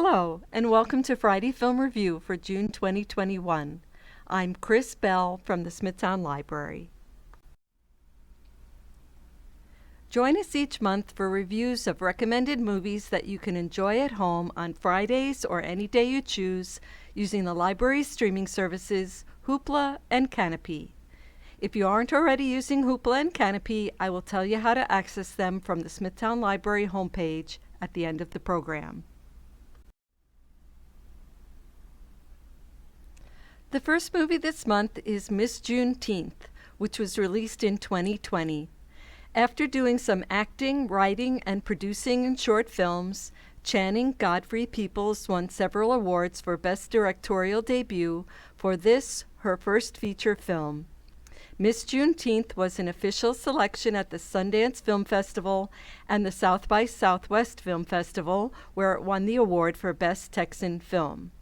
Hello, and welcome to Friday Film Review for June 2021. I'm Chris Bell from the Smithtown Library. Join us each month for reviews of recommended movies that you can enjoy at home on Fridays or any day you choose using the library's streaming services, Hoopla and Canopy. If you aren't already using Hoopla and Canopy, I will tell you how to access them from the Smithtown Library homepage at the end of the program. The first movie this month is Miss Juneteenth, which was released in 2020. After doing some acting, writing, and producing in short films, Channing Godfrey Peoples won several awards for Best Directorial Debut for this, her first feature film. Miss Juneteenth was an official selection at the Sundance Film Festival and the South by Southwest Film Festival, where it won the award for Best Texan Film.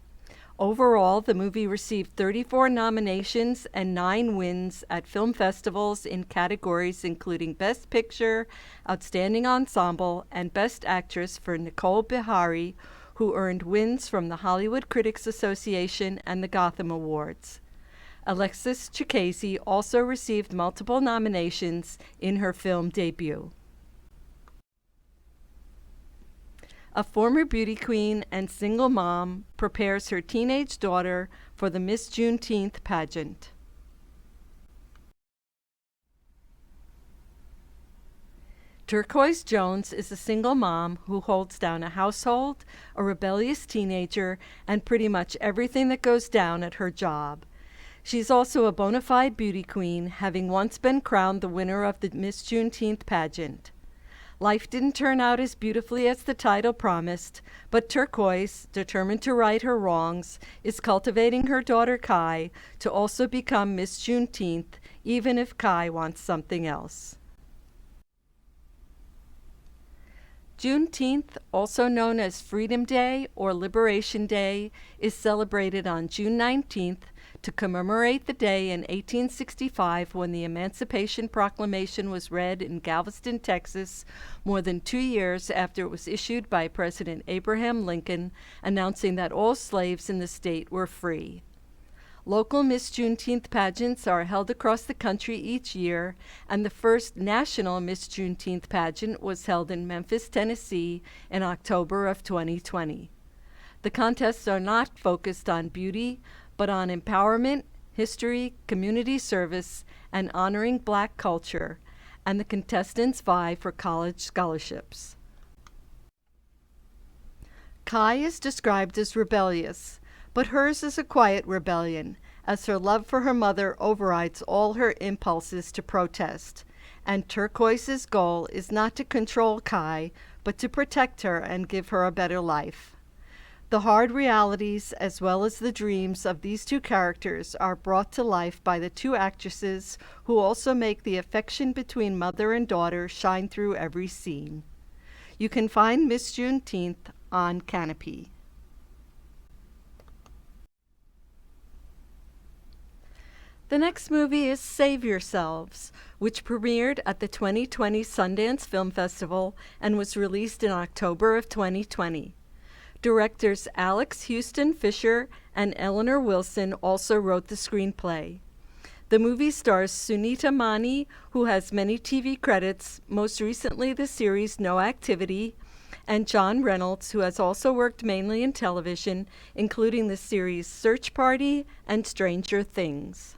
Overall, the movie received 34 nominations and 9 wins at film festivals in categories including Best Picture, Outstanding Ensemble, and Best Actress for Nicole Beharie, who earned wins from the Hollywood Critics Association and the Gotham Awards. Alexis Chikese also received multiple nominations in her film debut. A former beauty queen and single mom prepares her teenage daughter for the Miss Juneteenth pageant. Turquoise Jones is a single mom who holds down a household, a rebellious teenager, and pretty much everything that goes down at her job. She's also a bona fide beauty queen, having once been crowned the winner of the Miss Juneteenth pageant. Life didn't turn out as beautifully as the title promised, but Turquoise, determined to right her wrongs, is cultivating her daughter Kai to also become Miss Juneteenth, even if Kai wants something else. Juneteenth, also known as Freedom Day or Liberation Day, is celebrated on June 19th to commemorate the day in 1865 when the Emancipation Proclamation was read in Galveston, Texas, more than 2 years after it was issued by President Abraham Lincoln, announcing that all slaves in the state were free. Local Miss Juneteenth pageants are held across the country each year, and the first national Miss Juneteenth pageant was held in Memphis, Tennessee in October of 2020. The contests are not focused on beauty, but on empowerment, history, community service, and honoring Black culture, and the contestants vie for college scholarships. Kai is described as rebellious, but hers is a quiet rebellion, as her love for her mother overrides all her impulses to protest, and Turquoise's goal is not to control Kai, but to protect her and give her a better life. The hard realities, as well as the dreams of these two characters, are brought to life by the two actresses, who also make the affection between mother and daughter shine through every scene. You can find Miss Juneteenth on Canopy. The next movie is Save Yourselves, which premiered at the 2020 Sundance Film Festival and was released in October of 2020. Directors Alex Houston Fisher and Eleanor Wilson also wrote the screenplay. The movie stars Sunita Mani, who has many TV credits, most recently the series No Activity, and John Reynolds, who has also worked mainly in television, including the series Search Party and Stranger Things.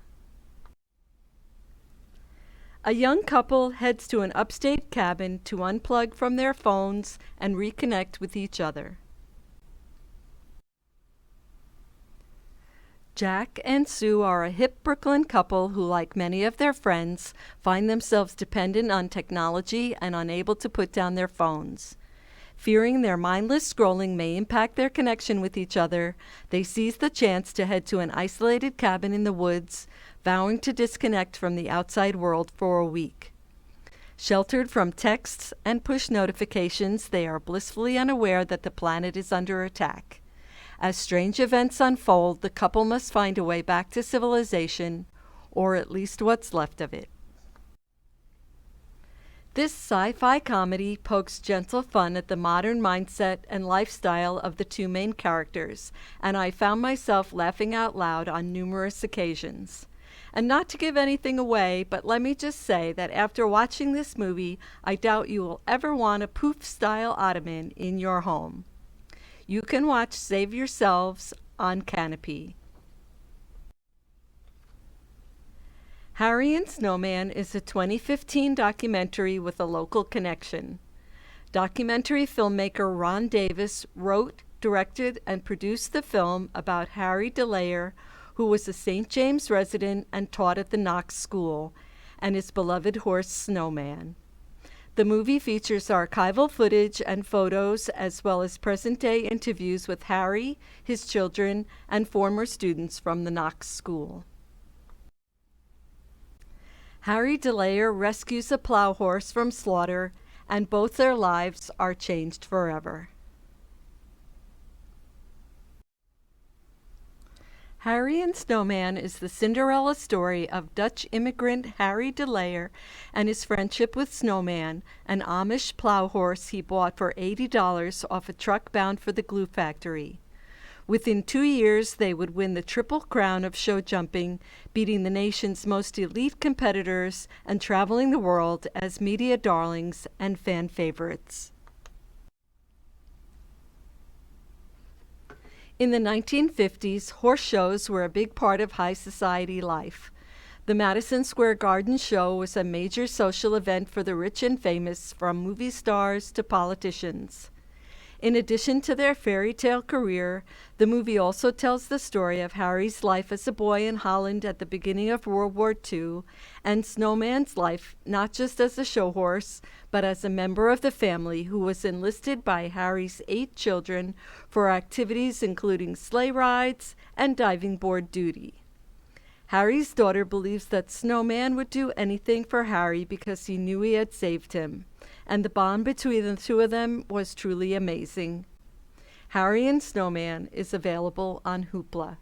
A young couple heads to an upstate cabin to unplug from their phones and reconnect with each other. Jack and Sue are a hip Brooklyn couple who, like many of their friends, find themselves dependent on technology and unable to put down their phones. Fearing their mindless scrolling may impact their connection with each other, they seize the chance to head to an isolated cabin in the woods, vowing to disconnect from the outside world for a week. Sheltered from texts and push notifications, they are blissfully unaware that the planet is under attack. As strange events unfold, the couple must find a way back to civilization, or at least what's left of it. This sci-fi comedy pokes gentle fun at the modern mindset and lifestyle of the two main characters, and I found myself laughing out loud on numerous occasions. And not to give anything away, but let me just say that after watching this movie, I doubt you will ever want a poof-style ottoman in your home. You can watch Save Yourselves on Canopy. Harry and Snowman is a 2015 documentary with a local connection. Documentary filmmaker Ron Davis wrote, directed, and produced the film about Harry DeLayer, who was a St. James resident and taught at the Knox School, and his beloved horse Snowman. The movie features archival footage and photos as well as present-day interviews with Harry, his children, and former students from the Knox School. Harry DeLayer rescues a plow horse from slaughter, and both their lives are changed forever. Harry and Snowman is the Cinderella story of Dutch immigrant Harry DeLayer and his friendship with Snowman, an Amish plow horse he bought for $80 off a truck bound for the glue factory. Within 2 years, they would win the Triple Crown of show jumping, beating the nation's most elite competitors and traveling the world as media darlings and fan favorites. In the 1950s, horse shows were a big part of high society life. The Madison Square Garden show was a major social event for the rich and famous, from movie stars to politicians. In addition to their fairy tale career, the movie also tells the story of Harry's life as a boy in Holland at the beginning of World War II, and Snowman's life not just as a show horse, but as a member of the family who was enlisted by Harry's 8 children for activities including sleigh rides and diving board duty. Harry's daughter believes that Snowman would do anything for Harry because he knew he had saved him, and the bond between the two of them was truly amazing. Harry and Snowman is available on Hoopla.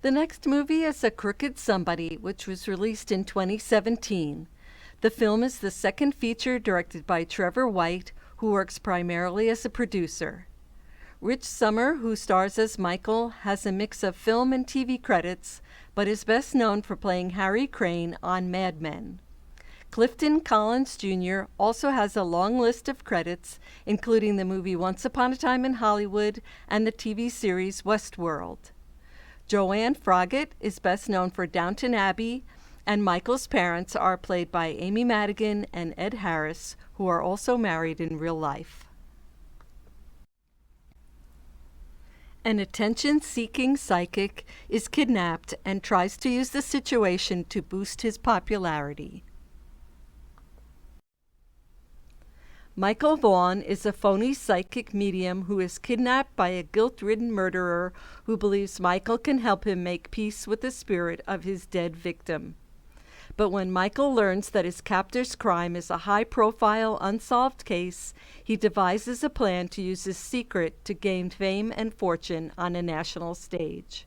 The next movie is A Crooked Somebody, which was released in 2017. The film is the second feature directed by Trevor White, who works primarily as a producer. Rich Sommer, who stars as Michael, has a mix of film and TV credits, but is best known for playing Harry Crane on Mad Men. Clifton Collins Jr. also has a long list of credits, including the movie Once Upon a Time in Hollywood and the TV series Westworld. Joanne Froggatt is best known for Downton Abbey, and Michael's parents are played by Amy Madigan and Ed Harris, who are also married in real life. An attention-seeking psychic is kidnapped and tries to use the situation to boost his popularity. Michael Vaughn is a phony psychic medium who is kidnapped by a guilt-ridden murderer who believes Michael can help him make peace with the spirit of his dead victim. But when Michael learns that his captor's crime is a high-profile, unsolved case, he devises a plan to use his secret to gain fame and fortune on a national stage.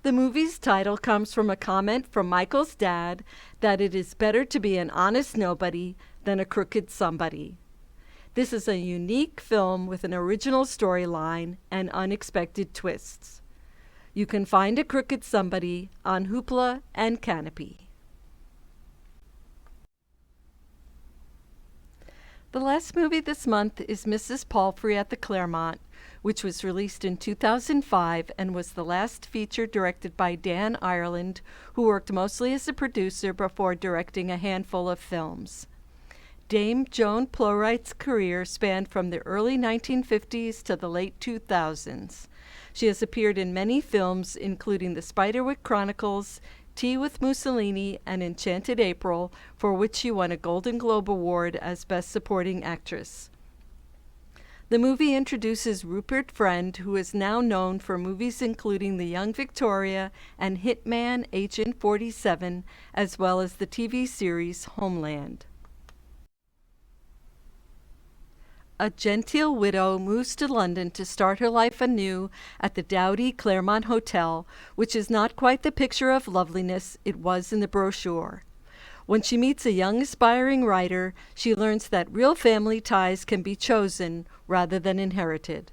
The movie's title comes from a comment from Michael's dad that it is better to be an honest nobody than a crooked somebody. This is a unique film with an original storyline and unexpected twists. You can find A Crooked Somebody on Hoopla and Canopy. The last movie this month is Mrs. Palfrey at the Claremont, which was released in 2005 and was the last feature directed by Dan Ireland, who worked mostly as a producer before directing a handful of films. Dame Joan Plowright's career spanned from the early 1950s to the late 2000s. She has appeared in many films, including The Spiderwick Chronicles, Tea with Mussolini, and Enchanted April, for which she won a Golden Globe Award as Best Supporting Actress. The movie introduces Rupert Friend, who is now known for movies including The Young Victoria and Hitman Agent 47, as well as the TV series Homeland. a genteel widow moves to London to start her life anew at the dowdy Claremont Hotel, which is not quite the picture of loveliness it was in the brochure. When she meets a young aspiring writer, she learns that real family ties can be chosen rather than inherited.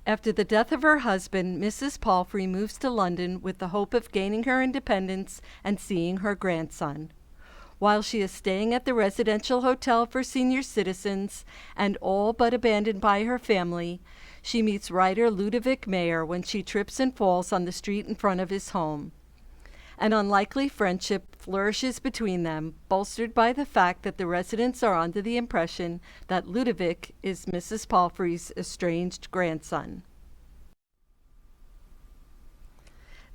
After the death of her husband, Mrs. Palfrey moves to London with the hope of gaining her independence and seeing her grandson. While she is staying at the residential hotel for senior citizens and all but abandoned by her family, she meets writer Ludovic Mayer when she trips and falls on the street in front of his home. An unlikely friendship flourishes between them, bolstered by the fact that the residents are under the impression that Ludovic is Mrs. Palfrey's estranged grandson.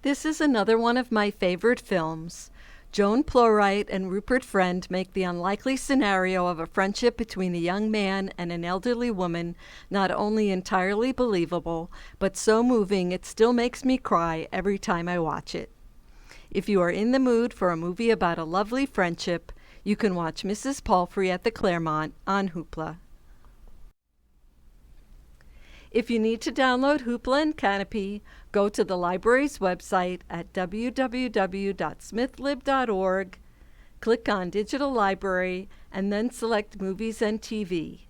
This is another one of my favorite films. Joan Plowright and Rupert Friend make the unlikely scenario of a friendship between a young man and an elderly woman not only entirely believable, but so moving it still makes me cry every time I watch it. If you are in the mood for a movie about a lovely friendship, you can watch Mrs. Palfrey at the Claremont on Hoopla. If you need to download Hoopla and Canopy, go to the library's website at www.smithlib.org, click on Digital Library, and then select Movies and TV.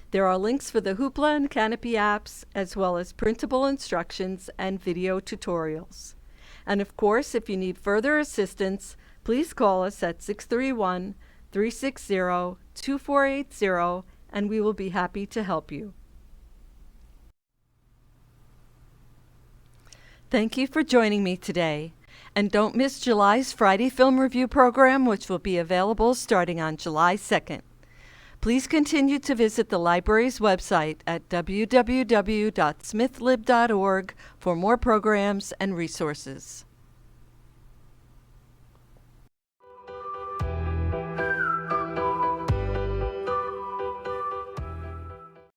There are links for the Hoopla and Canopy apps, as well as printable instructions and video tutorials. And of course, if you need further assistance, please call us at 631-360-2480, and we will be happy to help you. Thank you for joining me today. And don't miss July's Friday Film Review program, which will be available starting on July 2nd. Please continue to visit the library's website at www.smithlib.org for more programs and resources.